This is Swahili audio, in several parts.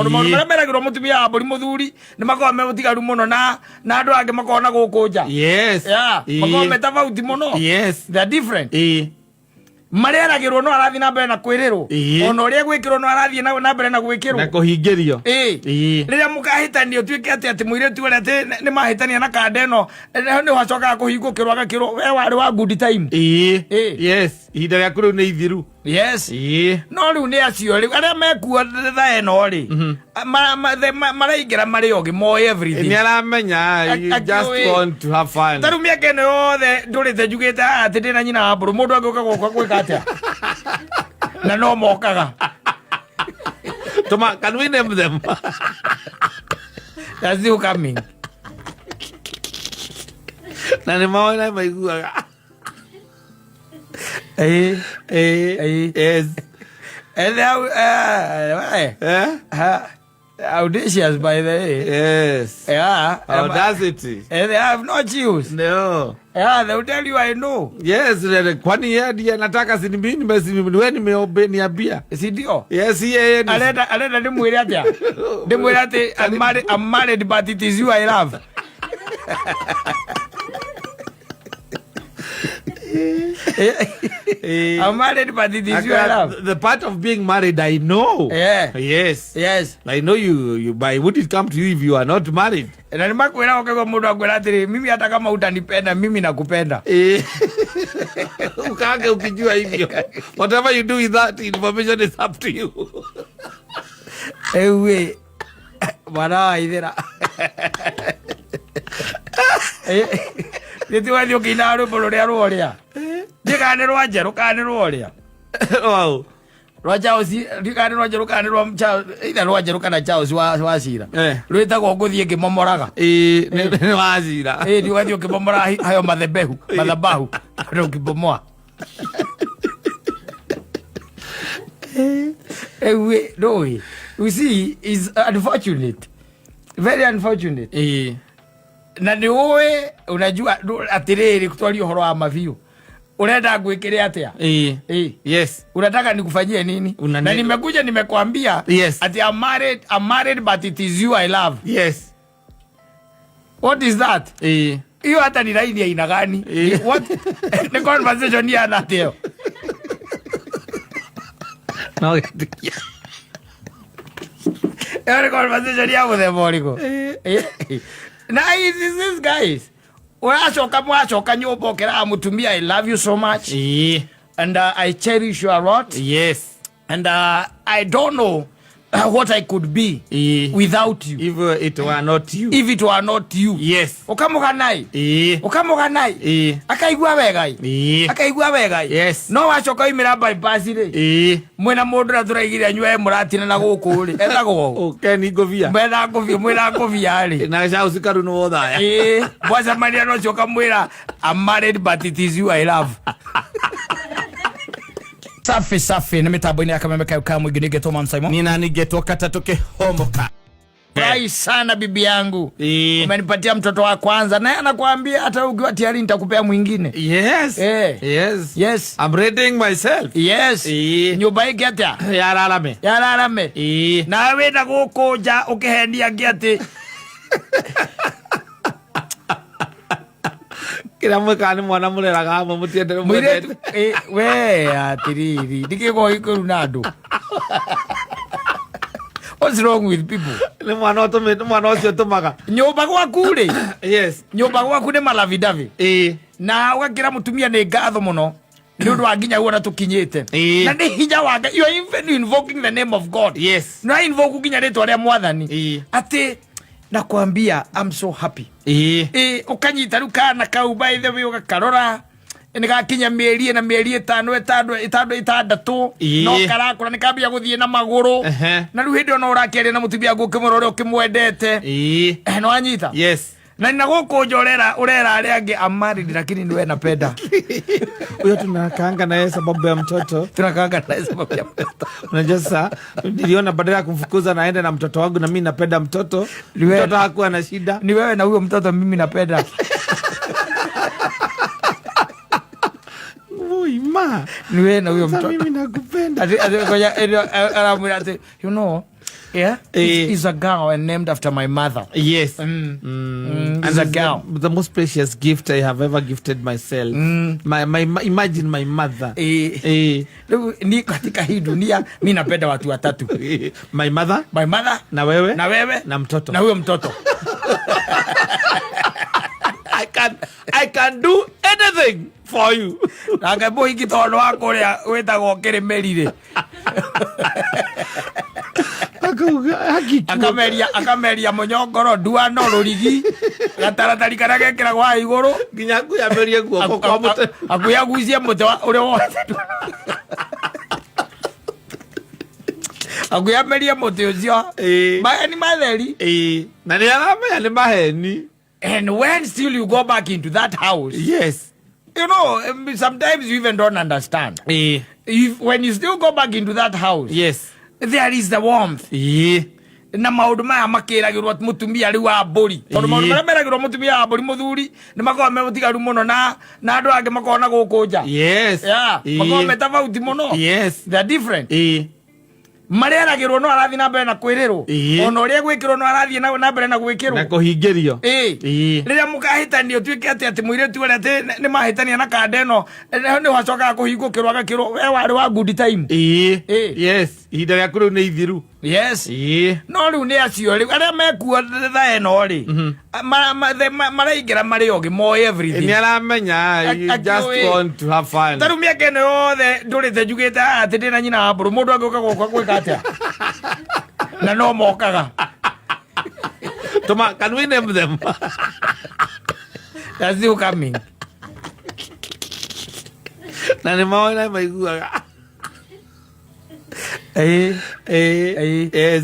Mara mera giro mutumia abori muthuri ni makoma mutigaru muno na andu ange makona gukunja. Yes. Yeah. Makoma metafauti muno. Yes. They are different. Marera giro no arathi na mbere na kwiriro. Ona uria gwikiro no arathi na mbere na gwikiro. Na kuhingirio. Riria mukahitania tuike ati muiretu uri ati ni mahitania na kanda eno ni wacoka kuhingukirwa agakirwo we wari wa good time. Yes. Ihinda rĩa kũrĩu nĩ ithiru. Yes. No riu ni acio riu aria mekuo tha eno ri maraingira mari ogi moy everything. Ni aramenya you just want to have fun. Taru miaka eno yothe ndurite njugite ati ndina nyina wa mburu mundu angiuka gukwa gwika atia na no mokaga. Toma, can we name them? That's still coming. Na ni maona maiguaga. Yes. And audacious by the way. Yes. Yeah. Audacity. And they have no choose. No. Yeah, they will tell you I know. Yes, kwani yeye ndiye anataka si mimi wewe nimeobeniambia. Si ndio? Yes, yeye ni. Alenda ndimwire atia. Ndimwire ati I'm married but it is you I love. I'm married but it is you I love. The part of being married I know. Yeah. Yes. Yes. I know you by would it come to you if you are not married? Na nimakwira ukego mundu akwira atiri mimi hata kama utanipenda mimi nakupenda. Ukage ukijua hivyo. Whatever you do with that information is up to you. Ewe. Bana idera. Niti wathi ukina rwimbo ruria ruria. Ndikane rwanjeru kane ruria. Wow. Rwajaosi ndikane rwanjeru kane rwa mcha ida rwanjeru kana chaosi wa cira. Rwitagwo nguthie ngimomoraga. Ni wa cira. Ni wathi ukimomora hayo madhabahu. Ndo ukibomoa. Ewe no. You see is unfortunate. Very unfortunate. Na ni wewe unajua atiriri kutwali uhoro wa maviu. Unaenda gwikire atia? Yes. Unataka nikufanyie nini? Na nimekuja nimekwambia ati I'm married but it is you I love. Yes. What is that? Hiyo hata ni laini ya aina gani? What? The conversation ya nateo. No. Every conversation ya with them moriko. Nice is this guys. Mwachoka nyumba okera mutumia I love you so much. And I cherish you a lot. Yes. And I don't know what I could be without you. If it were not you. If it were not you. Yes. Okamuga nai. Akaigua wega. Yes. No wachoka imira bypass ri. Mwena mundu na turaigire anywe muratina na guku ri. Etagwo. Okay, ni govia. Mwena govia ri. Na cha usikaru no othaya. Bwaza mania no choka mwira I'm married but it is you I love. Safi na mitambo-ini ya Kameme Kauka mwingi nigetwo Mama Simon. Nina nigetwo Katatoke Homoka. Furahi sana bibi yangu. Umenipatia mtoto wa kwanza na anakuambia hata ukiwa tayari nitakupea mwingine. Yes. Yes. I'm readying myself. Yes. Nyumba hii atia? Yararame. Na wewe na gukuja ukihendia ngiati. Kila mwekani mwana muleraga hama mutiendere mwende. We atiriri. Ndikigo ikuru nadu. What's wrong with people? Ni mwana ocio tumaga. Nyumba gwaku ri. Yes. Nyumba gwaku ni malavidavi. Na wakira mutumia ni ngatho muno. Ni undu wanginya uona tukinyite. Na ni hinya wanga. You are even invoking the name of God. Yes. Na invoke kinya ritwa ria mwathani. Ati nakwambia I'm so happy. Ukanyita rukana kau by the way ugakarora. Nikakinya mieri na mieri itandatu no karakura nikambia guthie na maguru na riu hindi ona urakere na mutumia ngukimura uria ukimwendete no anyita. Yes. Na nina gukunjorera urera ari angi amaridi lakini niwe napenda huyo tunakaanga naye sababu ya mtoto. Unajua sasa niliona badala ya kumfukuza naende na mtoto wangu na mimi napenda mtoto. Mtoto hakuwa na shida. Ni wewe na huyo mtoto mimi napenda. Ma, ni wewe na huyo mtoto. Mimi nakupenda. Ati ngoja alamwira ati you know Yeah, it's a girl and named after my mother. Yes. It's a girl. The most precious gift I have ever gifted myself. Imagine my mother. Ni katika hii dunia mimi napenda watu watatu. My mother, na wewe, na mtoto. Na huyo mtoto. I can do anything for you. Ngabo hiki tono wako ria wetagwo Kirimerire. Akameria munyongoro ndua no rurigi gataratari kana gekira gwa iguru nginya kuyamerie guoko kwa mute akuyagucie mute uri wothe akuyamerie mute ucio maheni matheri na ni aramenya ni maheni. And when still you go back into that house, yes, you know, sometimes you even don't understand. When you still go back into that house, yes, there is the warmth. Na maundu maya makiragirwo mutumia riu wa mburi tondu maundu maria meragirwo mutumia wa mburi muthuri ni makoragwo me mutigaru muno na andu angi makona guku nja. Yes, yeah, makoragwo metafauti muno. Yes, they are different. Mareragirwo no arathi na mbere na kwirirwo ona uria gwikirwo no arathi na mbere na gwikirwo na kuhingirio. Riria mukahitania utuike ati muiretu uri ati ni mahitania na kanda ino ni wacoka kuhingukirwo agakirwo we wari wa good time. Yes, ihinda riaku riu ni ithiru. Yes, no riu ni acio riu aria mekuo tha eno ri maraingira mari ogi mo everything. Ni aramenya you just want to have fun. Taru miaka ino yothe ndurite njugite ati ndina nyina wa mburu mundu angiuka gukwa gwika atia na no mokaga. Toma, can we name them? They're still coming. Na ni maona maiguaga. Yes.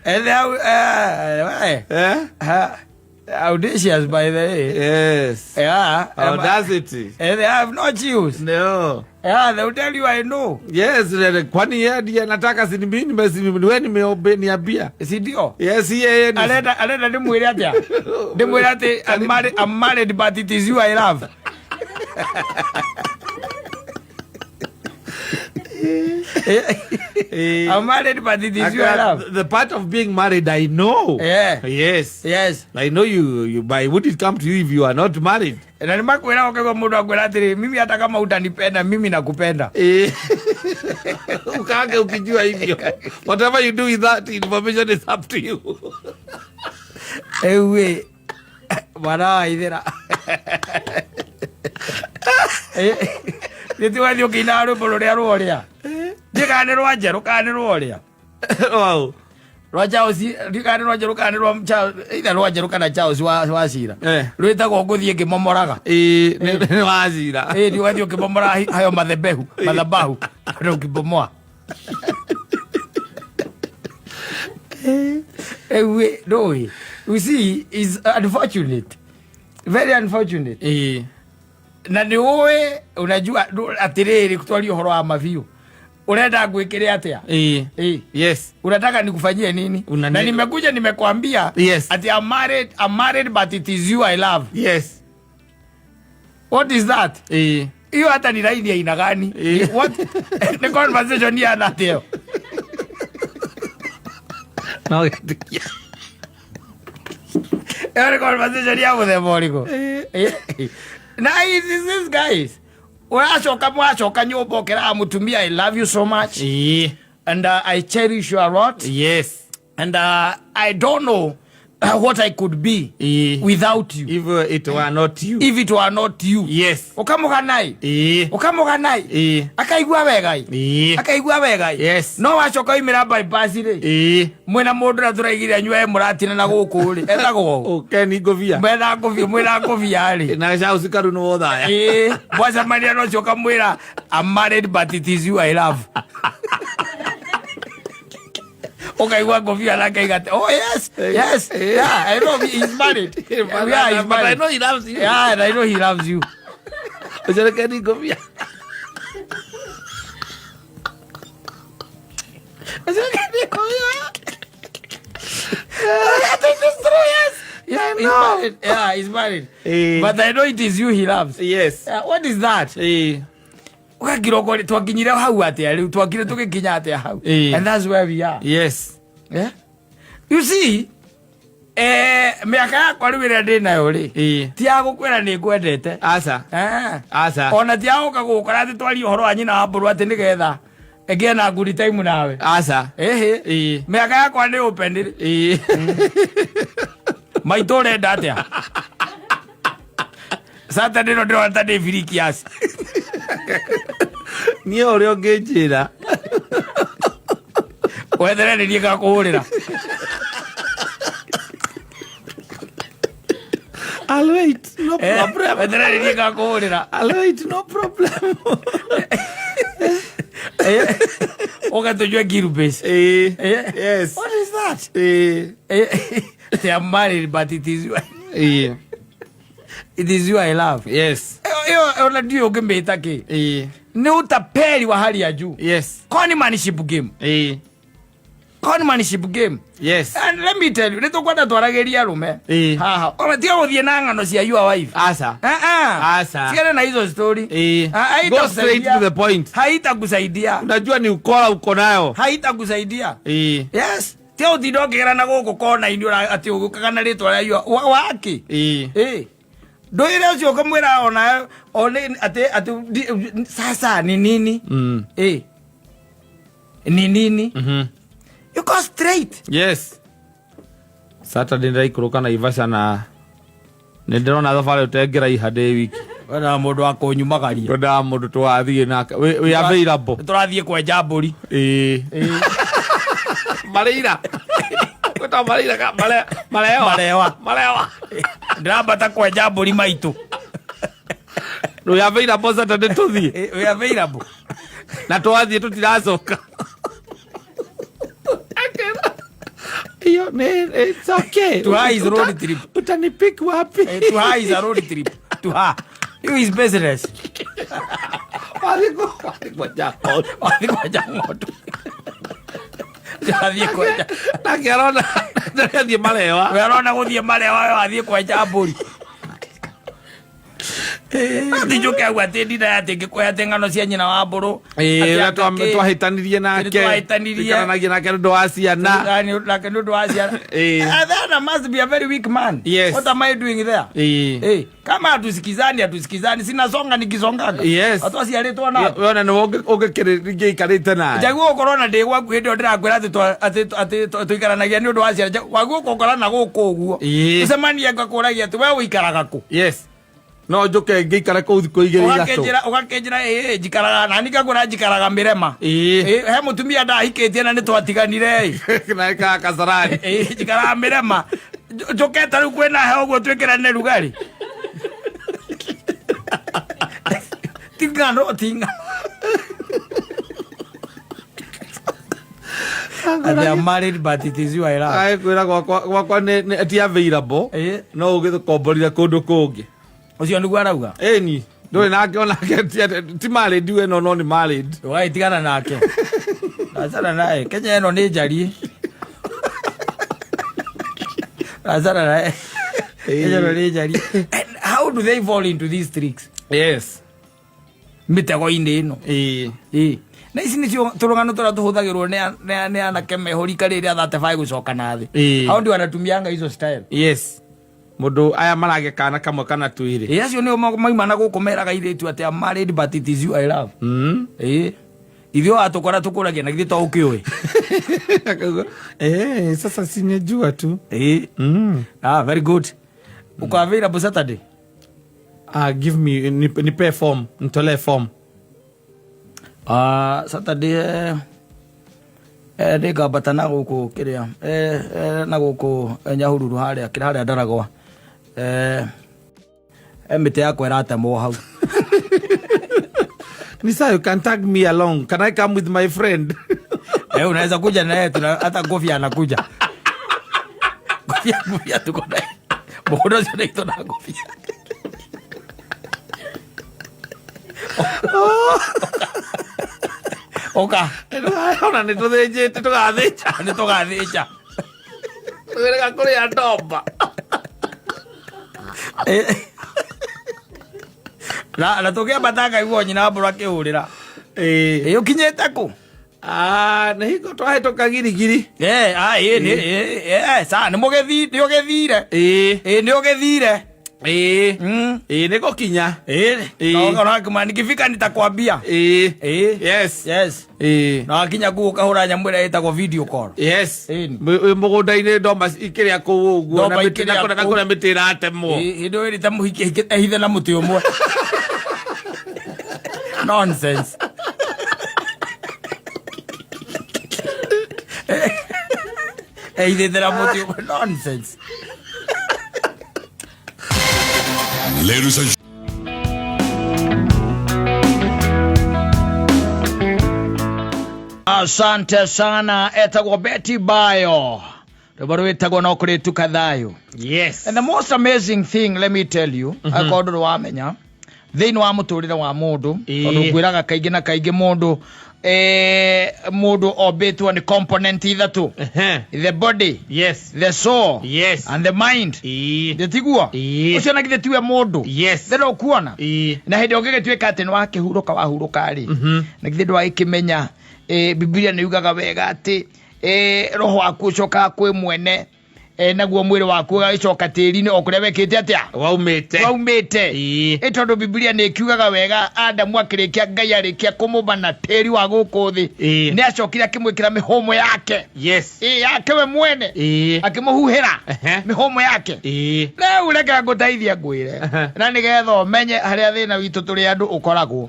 And audacious by the way. Yes. Yeah. Audacity. And they have no choose. No. Yeah, they'll tell you I know. Yes, kwani yeye ndiye anataka si mimi wewe nimeobeniambia. Si ndio? Yes, yeye. Alenda ndimwire atia. Ndimwire ati I'm married but it is you I love. I'm married but it is you I love. The part of being married I know. Yeah. Yes. Yes. I know you by would it come to you if you are not married? Na nimakwira okego mundu akwira atiri mimi hata kama utanipenda mimi nakupenda. Ukage ukijua hivyo. Whatever you do with that information is up to you. Ewe bana idera. Niti wathi ukina rwimbo ruria ruria ndikane rwa njeru kane ruria wow rwa Charles ndikane rwa njeru kane rwa ida rwa njeru kana Charles wa cira rwitagwo nguthie ngimomoraga ni wa cira ni wathi ukimomora hayo madhabahu ndo ukibomoa. Ewe no, you see is unfortunate, very unfortunate. Na ni uwe unajua atiriri kutwali uhoro wa maviu urenda gwikire atia. Yes, unataka nikufanyie nini? Na nimekuja nimekwambia ati I'm married but it is you I love. Yes, what is that? Hiyo hata ni line ya aina gani? What the conversation ya nateo no every conversation ya with them all. Nice is this guys. Mwachoka nyumba okera mutumia I love you so much. And I cherish you a lot. Yes. And I don't know what I could be without you. If it were not you. If it were not you. Yes. Okamuganai. Akaigua wegai. Akaigua wegai. Yes. No wachoka imira bypass ri. Mwena mundu na turaigire anywe muratina na guku ri. Etagwo. Okay, ni govia. Mwena govia ri. Na cha usikaru no thaya. Bwaza mania no choka mwira I'm married but it is you I love. Okay, what go feel like I got? Oh yes, yeah. I know he's married. Yeah, he's married. But I know he loves you. Yeah, and I know he loves you. Ojara kani go feel. Ojara kani go feel. I think it's true. Yes. Yeah, he's married. Yeah, he's married. But I know it is you he loves. Yes. What is that? Ukagiroko twakinyire hau atia riu twakire tugikinya atia hau. And that's where we are. Yes. You see, miaka yakwa riu iria ndi nayo ri ti ya gukwira ni ngwendete aca ona ti ya guka gukora ati twari uhoro wa nyina wa mburu ati nigetha egia na good time nawe aca miaka yakwa ni open ri maito renda atia Saturday no ndiro ata ndi virikiasi ni uri unginjira wethere ni niga kuhurira I'll wait, no problem. Wethere ni niga kuhurira I'll wait, no problem. Oga tujue Gilbert. Yes. What is that? They are married, but it is you. It is you I love. Yes. Ona ndio ungembeta ki. Ni utapeli wa hali ya juu. Yes. Conmanship game. Conmanship game. Yes. And let me tell you, nito kwenda twarageria rume. Haha. Ona tia uthie na ngano cia your wife. Asa. Asa. Siana na hizo story. Go straight to the point. Haitakusaidia. Unajua ni ukora uko nayo. Haitakusaidia. Yes. Tia uthindo ngirana guku kona ini ura ati ugukagana ritwa ria waki. Ndoire ucio kamwira ona ati sasa ni nini? Ni nini? You go straight. Yes. Saturday ndai kuruka na Ivasha na ndirona thabari utengera ihande wiki. Wena mundu akunyumagaria. Twenda mundu twathie nake. We available. Turathie kwenja mburi. Marira. Kweta marira ka malewa. Ndirambata kwenja mburi maitu. We available Saturday tuthie. We available. Na twathie tutiracoka. It's okay. To her is road trip. Utanipick wapi? To her is a road trip. To her. You is business. Walikuwa jangoto. Jathie kwenja. Na kiarona ndathie malewa. We arona guthie malewa wathie kwenja mburi. Ndijuke agwate ndina yate ngikoya tengano cia nyina wa mburu. Twahitanirie nake. Twahitanirie nake ndu wa ciana. Nake ndu wa ciana. That must be a very weak man. Yes. What am I doing there? Kama hatusikizani sinasonga nikisongaga. Yes. Watu asialetwa na. Wewe na ungekirige ikarite naye. Jaguo corona ndi gwaku hindi ndirakwira ati tuikaranagia ni ndu wa ciana. Waguo kokorana guku uguo. Ucemania ngakuragia ati wewe uikaraga ku. Yes. No njuke ngikara ku thiko igiri ithatu. Ugakenjira njikaraga na nikagura njikaraga mirema. He mutumia ndahikitie na nitwatiganire. Na ka kasarani. Njikaraga mirema. Njuke taru kwena he uguo twikirane rugari. Tinga no tinga. They are married, but it is you I love. Ai kwira gwakwa ni ati available. No ugithukomborira kundu kungi. Ucio niguo arauga. Ni nduri nake onake ti married we no ni married. Wai tigana nake. Azara nae Kenya eno ni njari. Azara nae. Kenya eno ni njari. How do they fall into these tricks? Yes. Mitego ino. Na ici nicio turungano tura tuhuthagirwo ni anake mehori kari ria 35 gucoka na thi. How do wanatumianga hizo style? Yes. Mundu aya marage kana kamwe kana twiri. Acio ni maimana guku meraga iretu ati am married but it is you I love. Ithio atukora tukuragia na githito ukiwe. Sasa sinejua tu. Very good. Uko available Saturday? Give me nipe form, nitole form. Saturday ndika batana guku kiria na guku Nyahururu haria kiraria Ndaragwa mite yakwa iratemwo hau. Nisa, you can tag me along. Can I come with my friend? Unaweza kuja naye, hata Gofi anakuja. Gofi tuko naye. Bodo sio ndio na Gofi. Oka. Ona nituthĩnjĩte tũgathĩnja. Nĩtũgathĩnja. Tũgerega kũrĩa ndomba. Na tũkĩambata ngaigua nyina wa mbũra akĩhũrĩra. Ũkinyĩte kũ? Na hiko twahe tukagirigiri. Sa nĩ ũgĩthire. Nĩ ũgĩthire. Niko kinya. Kama nikifika nitakwambia. Yes. Na kinya kahura nyamũ ĩrĩa ĩtagwo video call. Yes. Mũgũnda-inĩ ndoma ikĩrĩa kũu ũguo na kũrĩa mĩtĩ ĩratemwo. Hĩndĩ ĩrĩa ta mũhiki ehithe na mũtĩ ũmwe. Nonsense. Ehithĩte na mũtĩ ũmwe. Nonsense. Ladies and asante sana etagwo Betty Bayo rwaro etagwo no kuri tukathayo. Yes. And the most amazing thing, let me tell you, akondo wamenya thĩinĩ wa mũtũrĩre wa mũndũ tondũ ngwĩraga kaingĩ na kaingĩ mũndũ obĩtwo nĩ component ithatũ. The body, yes, the soul, yes, and the mind. Ndĩtigua ũcio na githĩ tiwe mũndũ. Yes. Ndĩro kuona na hĩndĩ ũngĩgĩtuĩka atĩ nĩ wakĩhurũka wahurũka rĩ na githĩ ndwagĩkĩmenya Biblia nĩ yugaga wega atĩ roho waku ũcokaga kwĩ mwene naguo mwĩrĩ waku ũgagĩcoka tĩri-inĩ o kũrĩa wekĩte atĩa waumĩte. Tondũ Biblia nĩ kiugaga wega Adamu akĩrĩkia Ngai arĩkia kũmũmba na tĩri wa gũkũ thĩ nĩ acokire akĩmwĩkĩra mĩhũmũ yake. Yes. Yake we mwene akĩmũhuhĩra mĩhũmũ yake. Rĩu reke ngũteithie ngwĩre na nĩgetha ũmenye harĩa thĩna witũ tũrĩ andũ ũkoragwo.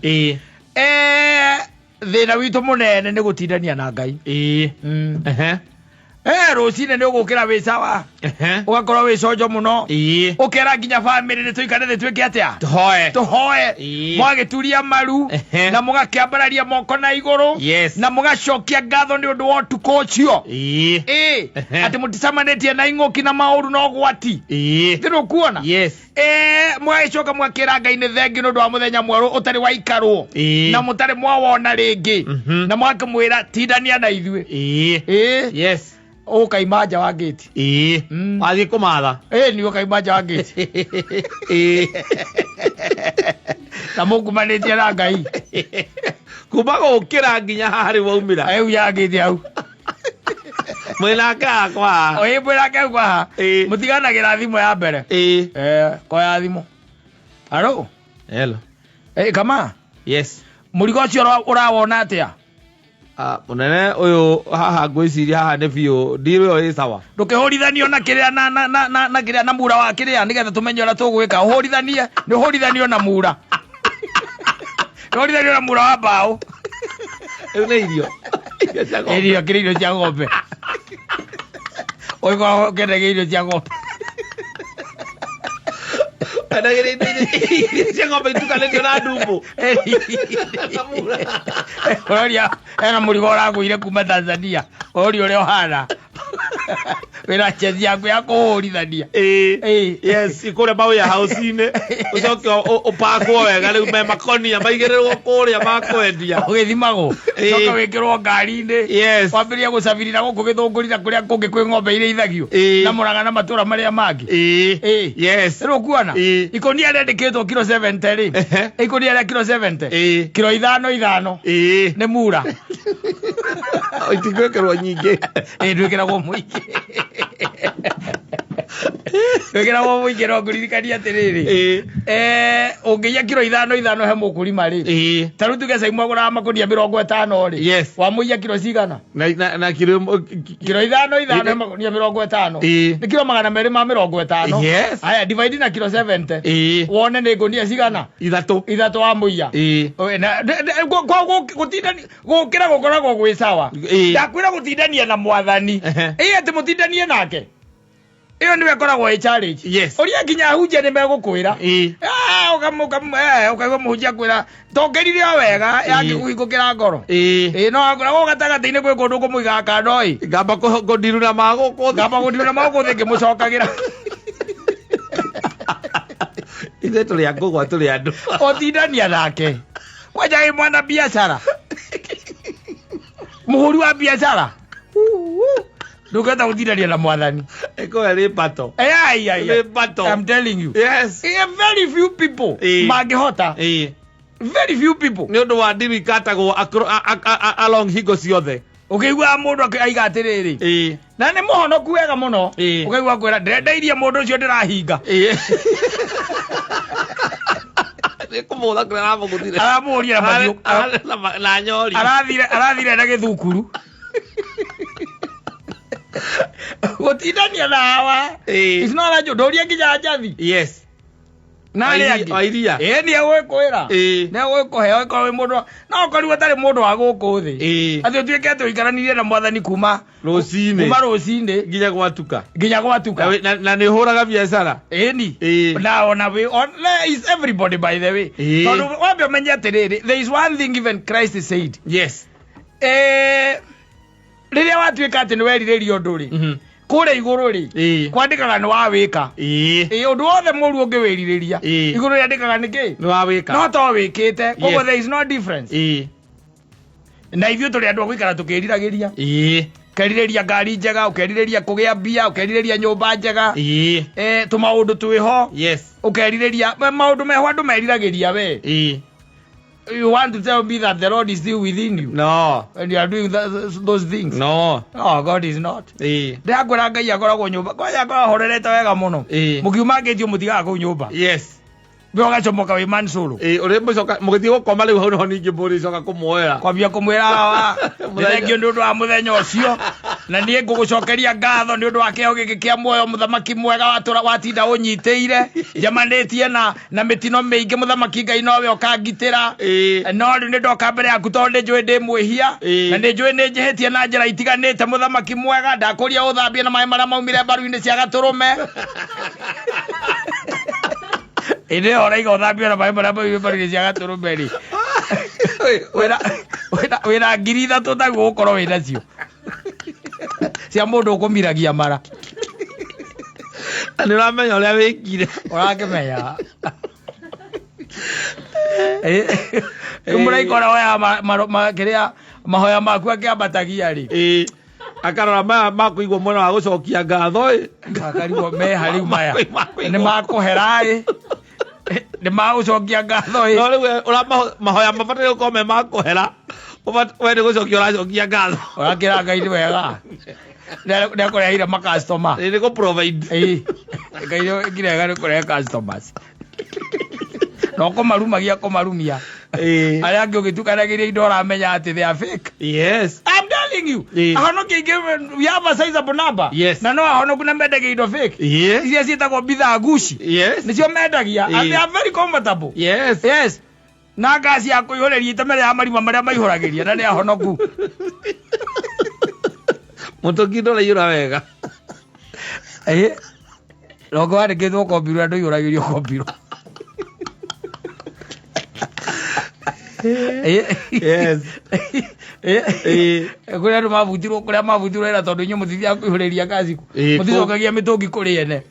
Thĩna witũ mũnene nĩ gũtindania na Ngai. Rũcinĩ nĩ ũgũkĩra wĩ sawa ũgakorwo wĩ conjo mũno ũkera nginya bamĩrĩ nĩ tũikare thĩ twĩke atĩa tũhoe mwagĩturia maru na mũgakĩambararia moko na igũrũ na mũgacokia ngatho nĩ ũndũ wa ũtukũ ũcio atĩ mũticamanĩtie na ing'ũki na maũru na ũgwati. Ndĩrĩ kuona mũgagĩcoka mwakĩra Ngai nĩ thengiũ nĩ ũndũ wa mũthenya mwerũ ũtarĩ waikarwo na mũtarĩ mwawona rĩngĩ na mwakĩmwĩra tindania na ithuĩ. Ũkaima nja wa gate. Wathiĩ kũmatha. Nĩ ũkaima nja wa gate. Na mũkumanĩtie na Ngai kuma gũkĩra nginya harĩ waumĩra rĩu ya gate hau mwĩnake akwa mwĩnake akwa mũtiganagĩra thimũ ya mbere. Koya thimũ. Hello. Kama. Yes. Mũrigo ũcio ũrawona atĩa? Munene uyu haha ngwiciria haha nĩ biũ ndirĩ yo ĩ sawa. Ndũkĩhũrithanio na kĩrĩa na kĩrĩa na mura wa kĩrĩa nĩgetha tumenye ũrĩa tũgwĩka. Ũhũrithanie nĩ ũhũrithanio na mura. Ũhũrithanio na mura wa mbaũ. Nĩ irio. Irio kĩrĩ irio cia ng'ombe. Oigo kĩrĩ irio cia ng'ombe. Cia ng'ombe itukanĩtio na ndumbo. Ũroria ena mũrigo ũragũire kuma Tanzania. Ũroria ũrĩa ũhana. Wĩna chezi yaku ya kũhũrithania. Yes, ikũrĩa mawĩya house-inĩ. Ũcoke ũpakwo wega rĩu me makonia maigĩrĩrwo kũrĩa makwendia. Ũgĩthimagwo. Ũcoke wĩkĩrwo ngari-inĩ. Wambĩrĩria gũcabirira gũkũ Gĩthũngũri na kũrĩa kũngĩ kwĩ ng'ombe iria ithagio. Na Mũrang'a na matũra marĩa mangĩ. Yes. Rĩu kuona ikonia rĩandĩkĩtwo kilo 70 rĩ. Ikonia rĩa kilo 70. Kilo 5 nĩ mura. Itigwĩkĩrwo nyingĩ. Ndwĩkĩragwo mũingĩ. Ndwĩkĩragwo mũingĩ no ngũririkania atĩrĩrĩ. Ũngĩiya kilo 5 he mũkũrima rĩ. Ta rĩu tuge Caimũ agũraga makũnia 50 rĩ. Wamũiya kilo cigana? Na kilo 5 he makũnia 50. Nĩ kilo 250. Haya divide na kilo 70. Wone nĩ ngũnia cigana? Ithatũ wamũiya. Gũtindania gũkĩra gũkoragwo gwĩ sawa. Ndakwĩra gũtindania na Mwathani. Atĩ mũtindanie nake. Iyo niwe koragwo ĩ challenge. Oria nginya hunjia nĩ megũkwĩra. Ũkaigua mũhunjia kwĩra tongerire wega yakĩkũhingũkĩra ngoro. No akoragwo gatagatĩ-inĩ gwĩ kũndũ kũmũigaga kando ĩ. Ngamba kũndiruna magũkũ thĩ ngĩmũcokagĩra. Ithuĩ tũrĩ a ngũgwa tũrĩ andũ. Ũtindania nake. Waja wĩ mwana biacara. Mũhũri wa biacara. Ndũkĩhota gũtindania na Mwathani. Ĩko rĩ bato. I'm telling you. Yes. Very few people mangĩhota. Very few people. Ni undu wa ndiri katagwo along higo ciothe. Ukigwa mundu aiga atiriri. Na ni muhonoku wega muno. Ukigwa kwira ndendeirie mundu ucio ndirahinga. Kumutha kura ramugutire. Aramuria mabiu na nyori. Arathire na githukuru. Gutindania nawa. It's not a jodoria nginya njathi. Yes. Nani airia ni agwikwira ni agwikuheo ko wi mundu no koriwa tari mundu wa guku thi ati utuike tuikaranirie na mwathani kuma rucini nginya gwatuka na ni huraga biashara ni na ona we is everybody by the way tondu wambe menya atiriri there is one thing even Christ said yes riria watuika ati ni weriririo nduri kure iguru ri kwandikaga ni wa wika undu wothe muru ungewiririria iguru ri andikaga niki ni wa wika no to wikite koguo there is no difference na ithio turi andu gwikara tukiriragiria ukeririria ngari njega ukeririria kugia mbia ukeririria nyumba njega tumaundu twiho ukeririria maundu meho andu meriragiria we you want to tell me that the Lord is still within you? No. And you are doing those things? No. No, God is not. Ndakwira Ngai akoragwo nyumba. Kwa ya kwa horerete wega muno. Mukiuma ngitio mutigaga ku nyumba. Yes. Bioga chomoka we man solo. Uri mucoka mugithio gukoma riu hau no ningi mburi coka kumuoera. Kwambia kumwira wa. Ndegio ndu wa muthenya ucio. Na nie ngugucokeria ngatho ni undu wa keo giki kia muoyo muthamaki mwega watura watinda unyiteire. Jamanitie na mitino mingi muthamaki Ngai nowe okangitira. No ni ndoka mbere yaku tondu njui ndi mwihia. Na ni njui ni njihitie na njira itiganite muthamaki mwega ndakuria uthambie na mai maria maumire baru-ini cia gaturume. Ine ora igo thambio na mai maria maumire baru-ini cia gaturume ri. Wira ngiri ithatu taguo ukorwo wina cio cia mundu ukumiragia mara ni uramenya uria wikire urakimenya muraikora waya kiria mahoya maku akiambatagia ri akarora ma kuigwo mwena wa gucokia ngatho akarigwo me hariu maya ni makuhera ni magucokia ngatho no riu mahoya mabatire gukorwo me makuhera we ni gucokia uracokia ngatho urakira Ngai ni wega ne kureheire ma customer ni go provide Ngai ngirega ni kurehe customers no kumarumagia kumarumia aria angi ugitukanagiria indo uramenya ati they are fake. Yes, I'm telling you. Ahono kingi we have a sizable number. Na no ahono kuna mendagia indo fake. Iria cietagwo bithaa gushi. Nicio mendagia and they are very comfortable. Yes. Na ngasi ya kuihoreria itemere ya marima maria maihuragiria na ni ahonoku. Mutokindo la yura wega. Logo ari githwo kombiru andu ihuragirio kombiru. Yes. Kuria andu mabutirwo ira tondu inyu muthithia kuihureria ngaci ku muthicokagia mitungi kuri ene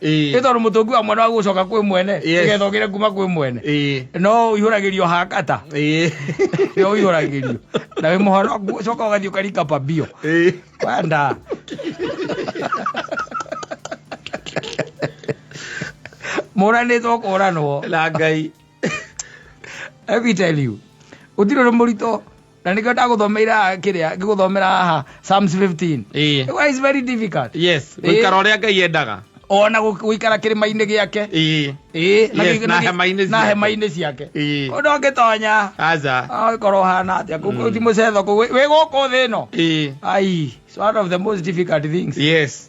tondu mutungi wa mwana wa gucoka kwi mwene igethogire kuma kwi mwene no ihuragirio hakata no ihuragirio na we muhono gucoka ugathii ukarika pabio wanda muranitwo kuranwo la Ngai. Let me tell you utiro murito na niko ndaguthomeira kiria ngiguthomera haha Psalms 15 it is very difficult. Yes, guikara uria Ngai endaga ona guikara kirima-ini giake na hema-ini ciake undu ngitonya aza korwo hana atia kuko ti mucetho ku we guku thi no ai it's one of the most difficult things. Yes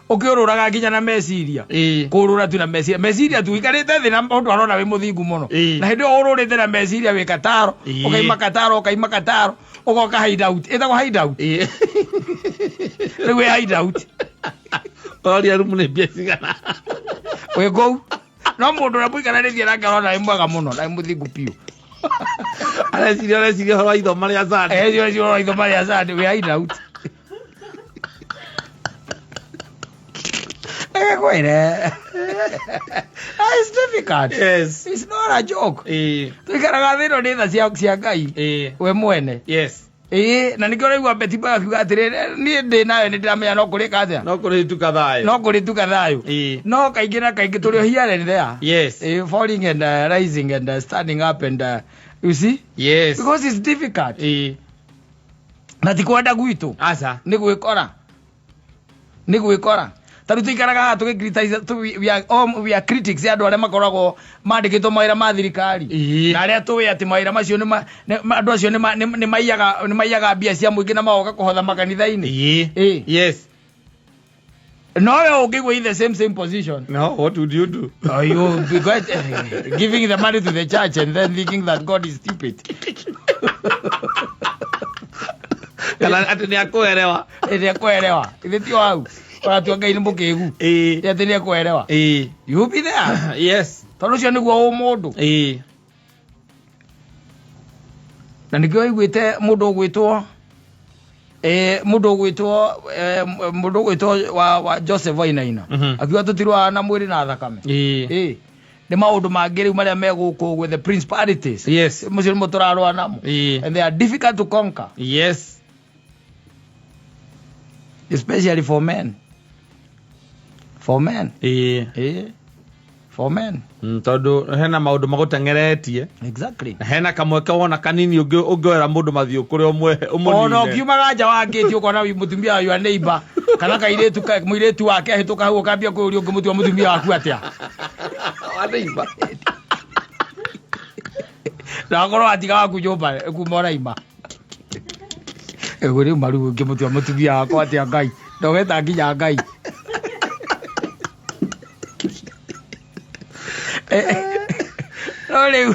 ukiururaga nginya na meciria kurura tu na meciria tu ikarite thi na undu arona we muthingu muno na hindi ururite na meciria we kataro ukaima kataro ugoka hide out itago hide out we hide out ori arumu ne biasigana we go no mundu na buikana ni thira ngarona ni mwega muno na muthingu piu areciria horo itho mari azadi horo itho mari azadi we hide out. It's difficult. It's not a joke. Tuikaraga thino ni tha cia Ngai we mwene na nikio raigua Betty Boy akiuga atiri ni ndi nayo ni ndiramenya no kuri kathia no kuri tu kathayo no kaingi na kaingi turi here and there yes falling and rising and standing up and you see yes because it's difficult na tikwenda gwitu asa ni gwikora taru tuikaraga ha tugicriticize we are critics ya andu aria makoragwo mandikitwo mawira ma thirikari na aria tuwi ati mawira macio ni andu acio ni maiyaga mbia cia muingi na magoka kuhotha makanitha-ini yes no we ungigwa in the same position no what would you do you giving the money to the church and then thinking that God is stupid kana ati ni akuelewa ithe tio hau ora tu Ngai ni mukigu ati ni akuelewa you be there yes tondu cio niguo mundu na nikio igwite mundu gwitwo wa Joseph Wainaina akiwa tutirwa na mwiri na thakame ni maundu mangi riu maria meguku with the principalities yes mucio muturarwa namo and they are difficult to conquer yes especially for men tondu hena maundu magutengeretie exactly hena kamweke wona kanini ungiwera mundu mathio kuria umwe no kiumaga nja wangiti ukona mutumia wa your neighbor kana muiretu wake ahituka hau ukambia kuria ungimutua mutumia waku atia wa neighbor na ngoro atiga waku nyumba kuma raima uri maru ungimutua mutumia wako atia Ngai ndogeta nginya Ngai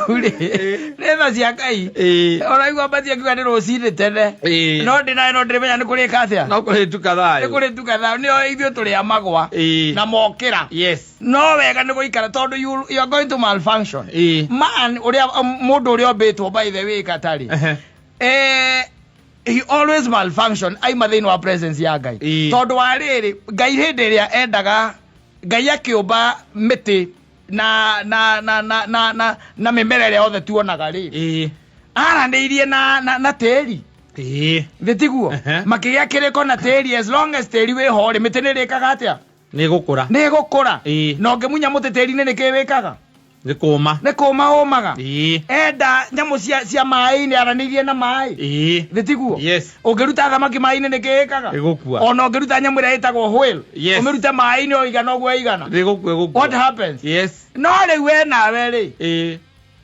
uri reba cia Ngai oraigua mbatia kiuga ni rucini tene no ndirimenya ni kuri kathia no kuri tu kathayo nio ithuĩ tũrĩ amagwa na mokĩra yes no wega nĩ gũikara tondũ you are going to malfunction man mũndũ ũrĩa ombĩtwo by the way katarĩ he always malfunction aima thĩinĩ wa presence ya Ngai tondũ wa rĩrĩ Ngai hĩndĩ ĩrĩa endaga Ngai akĩũmba mĩtĩ na mĩmera ĩrĩa yothe tuonaga rĩ aranĩirie na tĩri thĩtiguo makĩgĩa kĩrĩko na tĩri as long as tĩri wĩho rĩ mĩtĩ nĩ ĩrĩkaga atĩa nĩ gũkũra na ũngĩmunya mũtĩ tĩri-inĩ nĩkĩ wĩkaga nĩ kũma ũmaga enda nyamũ cia maĩ-inĩ aranĩirie na maĩ thĩtiguo ũngĩruta thamaki maĩ-inĩ nĩkĩ ĩkaga ona ũngĩruta nyamũ ĩrĩa ĩtagwo whale ũmĩrute maĩ-inĩ o igana ũguo igana what happens no rĩu nawe rĩ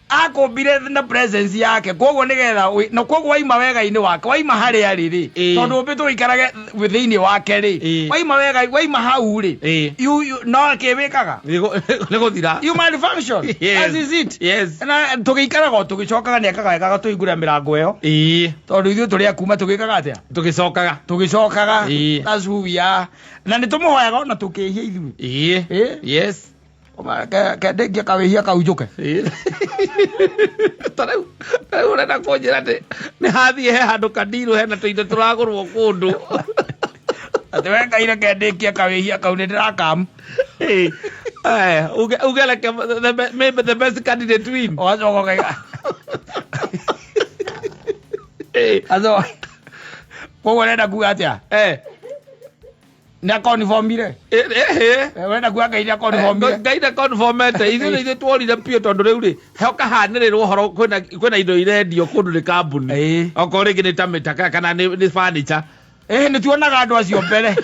akũmbire na presence yake koguo nĩgetha na koguo waima wega-inĩ wake waima harĩa rĩ tondũ ũmbĩtwo ũikarage thĩinĩ wake rĩ waima hau rĩ no kĩwĩkaga nĩ gũthira you malfunction as is it na tũgĩikaraga tũgĩcokaga nĩ ekaga tũhingũre mĩrango ĩyo tondũ ithuĩ tũrĩ akuma tũgĩkaga atĩa tũgĩcokaga that's who we are na nĩ tũmũhoyaga ona tũkĩhia ithuĩ yes kendekia kawĩhia kau njũke tarĩu ũrenda kũnjĩra atĩ nĩ hathiĩ he handũ kandirũ hena tũindo tũragũrwo kũndũ atĩ wekaire kendekia kawĩhia kau nĩ ndĩrakam uge like maybe the best candidate win ogacoka ũkaiga azo koguo ũrenda kuga atĩa na conformire wenda kuga Ngai na conformire Ngai na conformete ithuĩ tworire pio tondũ rĩu rĩ heoka hanĩrĩrwo ũhoro kwĩna indo irendio kũndũ nĩ kambuni okorwo rĩngĩ nĩ ta mĩtaka kana nĩ furniture nĩ tuonaga andũ acio mbere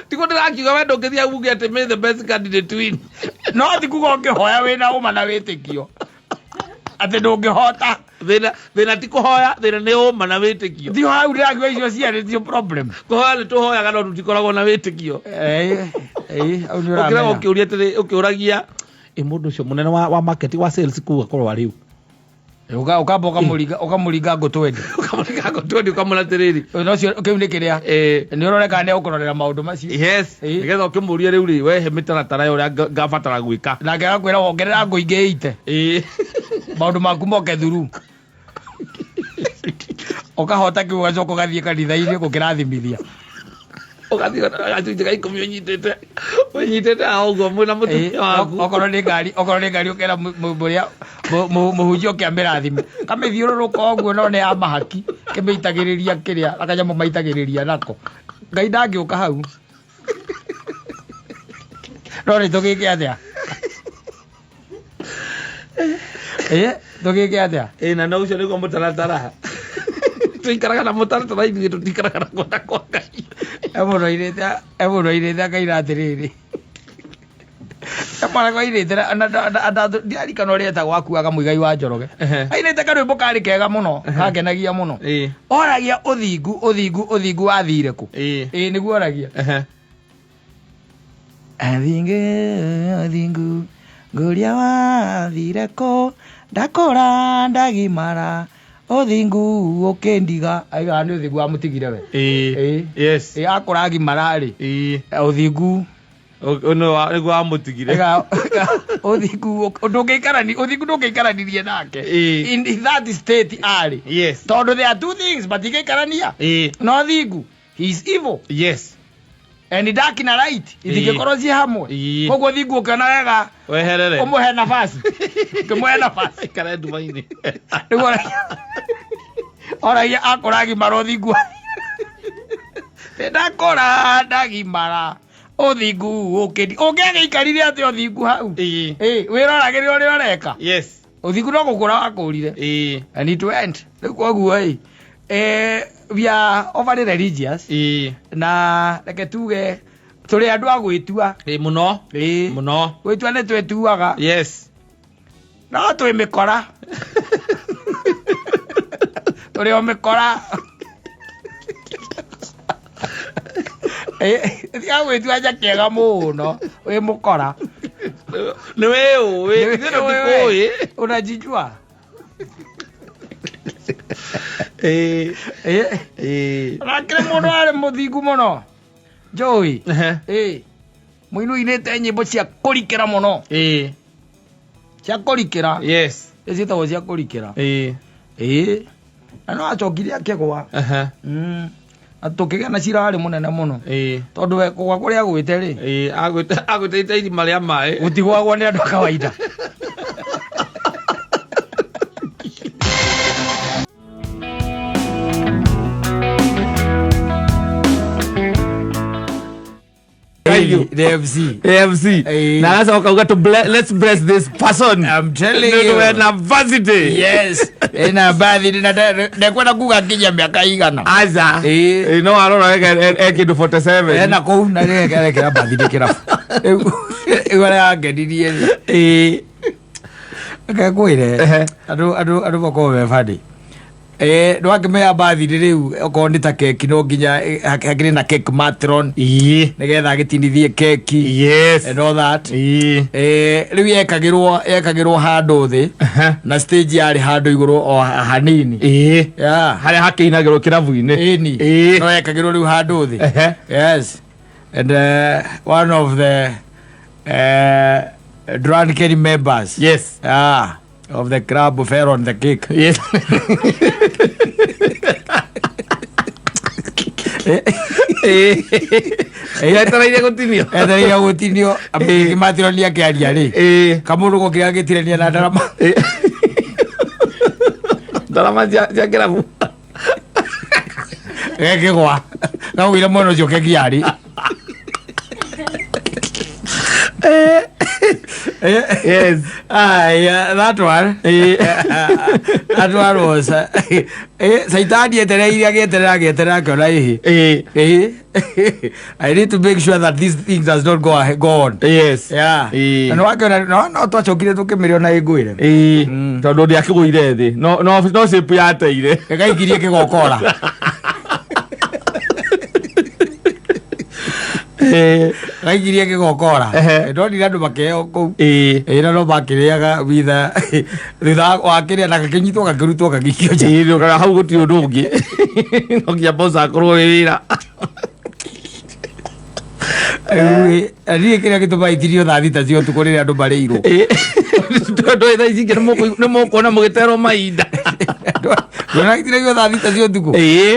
tiguo ndĩrakiuga wenda ũngĩthiĩ uge atĩ may the best candidate win no ti kuga ũngĩhoya wĩna ũma na wĩtĩkio atĩ ndũngĩhota thĩna ti kũhoya thĩna nĩ ũma na wĩtĩkio ti hau ndĩrakiuga icio ciarĩ tio problem kũhoya nĩ tũhoyaga no tũtikoragwo na wĩtĩkio ũkĩra ũkĩũria atĩrĩ ũkĩũragia mũndũ ũcio mũnene wa market wa sales kuga korwa rĩu ukamba ukamũringa ngũ 20 ukamũra atĩrĩrĩ ũcio kĩu nĩ kĩrĩa nĩ ũroreka nĩ ũkũrorera maũndũ macio nĩgetha ũkĩmũria rĩu rĩ wehe mĩtaratara ũrĩa ngabatara gwĩka nake agakwĩra wongerera ngũ ingĩ 80 maũndũ maku moke thuru ũkahota kĩu ũgacoka ũgathiĩ kanitha-inĩ gũkĩrathimithia ũgathiĩ ikũmi ũnyitĩte ũguo mwĩna mũtumia waku okorwo nĩ ngari ũkera mũhunjia ũkĩamĩrathime kamĩthiũrũrũka ũguo no nĩ ya mahaki kimeitagiriria kiria akanyamo maitagiriria nako ngai ndangĩũka hau rore tũgĩke atĩa tũgĩke atĩa na no ucio nĩguo mũtaratara tũikaraga na mũtaratara ithuĩ tũtikaraga na kwenda kwa ngai emũroirĩte akaira atĩrĩrĩ mwana irĩte ndirarikana ũrĩa etagwo akuaga mũigai wa Njoroge ainĩte karwĩmbo karĩ kega mũno kangenagia mũno oragia ũthingu wathire kũ nĩguo oragia ũthingu ngũria wathire kũ ndakora ndagimara ũthingu ũkĩndiga aiga nĩ ũthingu wamũtigire we akora agimara rĩ ũthingu nĩguo wamũtigire ũthingu ndũngĩikaranirie nake in that state arĩ tondũ there are two things matingĩikarania no ũthingu he is evil and dark na light itingĩkorwo ciĩ hamwe koguo ũthingu ũkĩona wega weherere ũmũhe nafasi ũkĩmũhe nafasi ikare nduma-inĩ nĩguo oragia akora agimara ũthingu ndakora ndagimara ũthingu ũngĩagĩikarire atĩ ũthingu hau wĩroragĩre ũrĩa ũreka ũthingu no gũkũra wakũrire and it went rĩu koguo we are overly religious na reke tuge tũrĩ andũ a gwĩtua mũno gwĩtua nĩ twĩtuaga no twĩ mĩkora tũrĩ o mĩkora tiga gwĩtua nja kĩega mũno wĩ mũkora nĩ wĩũĩ ndĩũĩ unajijua nakĩrĩ mũndũ arĩ mũthingu mũno njũĩ mũini ũinĩte nyĩmbo cia kũrikĩra mũno cia kũrikĩra ciĩtagwo cia kũrikĩra na no acokirie akĩgwa tũkĩgĩa na cirarĩ mũnene mũno tondũ we kũgwa kũrĩa agwĩte rĩ agwĩte irima rĩa maĩ gũtigwagwo nĩ andũ a kawaida AFC na sasa ukauga to let's bless this person. I'm telling you na varsity na baadhi nakwenda kuga kinya miaka igana aza no arora ekindu 47 na kou na kera baadhi kera igora yangenirie akakwire andu bako be fadi no akimea bathi riu okorwo nĩ ta keki no nginya hakĩrĩ na cake matron nĩgetha agĩtinithie keki and all that rĩu yekagĩrwo handũ thĩ na stage yarĩ handũ igũrũ o hanini harĩa hakĩinagĩrwo kĩrabu-inĩ no yekagĩrwo rĩu handũ thĩ and one of the drunken members of the club fell on the cake. Etereire gutinio amĩkĩmatirania kĩaria rĩ kamũndũ gũkĩra gĩtirania na ndarama cia kĩrabu gĩkĩgwa gaugire mwena ũcio kĩgiarĩ that one was Saitani agĩeterera akĩona I need to make sure that these things does not go on. Na no twacokire tũkĩmĩrĩona ĩngũire tondũ ndĩakĩgũire thĩ no shape yateire gaikirie kĩgokora gaikirie kĩgokora ndonire andũ makĩheo kũu na no makĩrĩaga thutha wa kĩrĩa na gakĩnyitwo gakĩrutwo gagĩikio nja kana hau gũtirĩ ũndũ ũngĩ no nginya boss akorwo wĩra niĩ kĩrĩa gĩtũmaitirio thaa thita cia ũtukũ rĩrĩa andũ marĩirwo tondũ thaa ici ingĩ nĩ mũkuona mũgĩterwo mahinda Kuna kitire gyo tha thita cio tuko.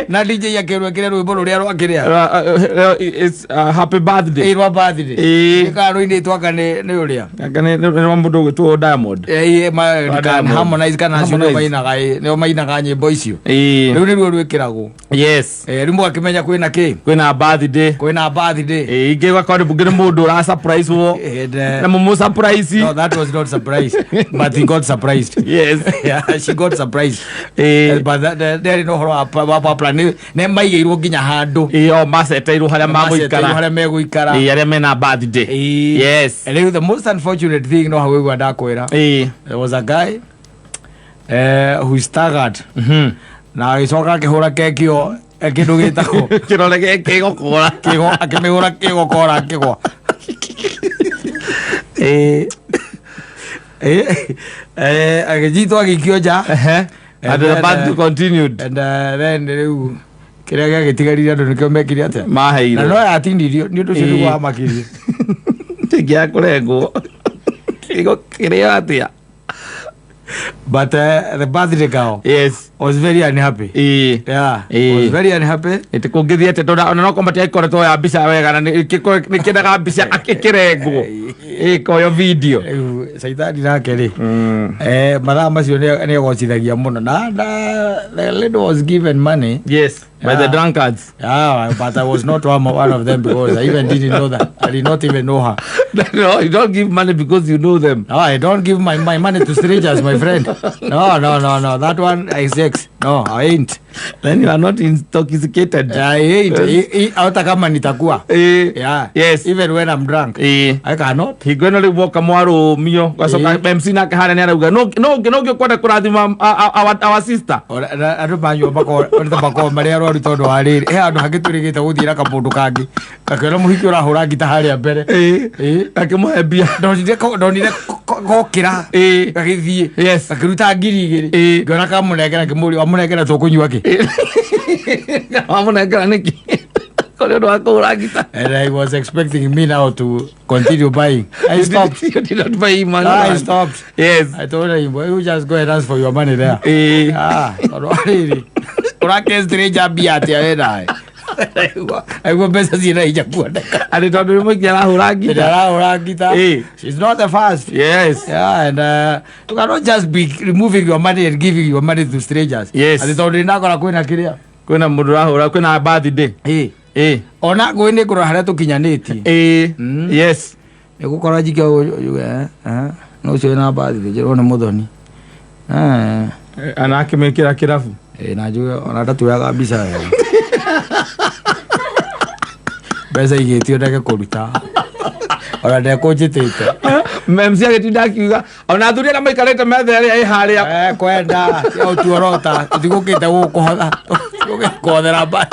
Na DJ akerwa kire rwimbo ruria rwakiria. It's happy birthday. Rwa birthday. Ikaro ine twaka ni uria. Akane ni mundu gwitwo Diamond. Harmonize kana cio no mainaga nyimbo icio. Riu ni ruo rwikiragwo. Yes. Rimu akimenya kwina ki? Kwina birthday. Kwina birthday. Ingiwa kwa bugire mundu ra surprise wo. Na mumu surprise. No, that was not surprise. But he got surprised. Yes. Yeah, she got surprised. But there no horo wa plan ne maigeirwo nginya handu. O maseteirwo haria maguikara. Haria meguikara. Aria mena birthday. Yes. And the most unfortunate thing no how we ndakwira. There was a guy who staggered. Na isoka akihura keki o kindu gitako kirole geke gokora kigo akimihura kigokora kigo agijitwa agikioja and the birthday continued and then riu kiria gagitigarire andu nikio mekire atia maheire na no atindirio ni undu cio wa makirie tigia kurengwo kigo kiria atia. But the birthday girl, yes, was very unhappy. Yeah, was very unhappy. Ite kungithia te tonda ona no komati aikoretwo ya mbica wega na ni kindaga mbica akikirengwo ko yo video saitani nake ri mathaa macio ni gocithagia muno na the lady was given money. Yes, by the drunkards. Yeah, but I was not one of them because I even didn't know that. I did not even know her. No, you don't give money because you know them. No, I don't give my money to strangers, my friend. No. That one is sex. No, I ain't. Then you are not intoxicated. I ain't. Hata kama nitakuwa. Yeah. Yes. Even when I'm drunk. I cannot. He going to walk kamwaro mio kwa soka MC na kahana ni arauga no kwenda kurathima our sister. Andu manyo bako maria ro tondu wa riri andu hagiturigite guthira kamundu kangi akero muhiki urahura ngita haria mbere akimuhebia ndonire gokira agithie akiruta ngiri igiri ngona kamunengera kimuri amunengera tukunyua ki amunengera niki kole ndo akura ngita. And I was expecting me now to continue buying. I stopped. You did not buy money. I stopped. Yes. I told him, boy, you just go and ask for your money there. Already. Urake stranger biati aenda. Aigo pesa zina ijakuona. Ali tondu mukiara hura ngita. She's not the first. Yes. Yeah, and you cannot just be removing your money and giving your money to strangers. Yes. Ali tondu ndakora kwina kiria. Kwina mundu rahura kwina birthday. Ona gwini kura haria tukinyanitie. Yes. Egukora jike no cio na birthday jero ni muthoni. Ana akimekira kirafu. Na juge ona tatuyaga mbica mbeca igitio ndeke kuruta ona ndekunjitite memsi agitinda akiuga ona athuri na maikarite methere ai haria kwenda utuorota utigukite gukuhotha gukothera ba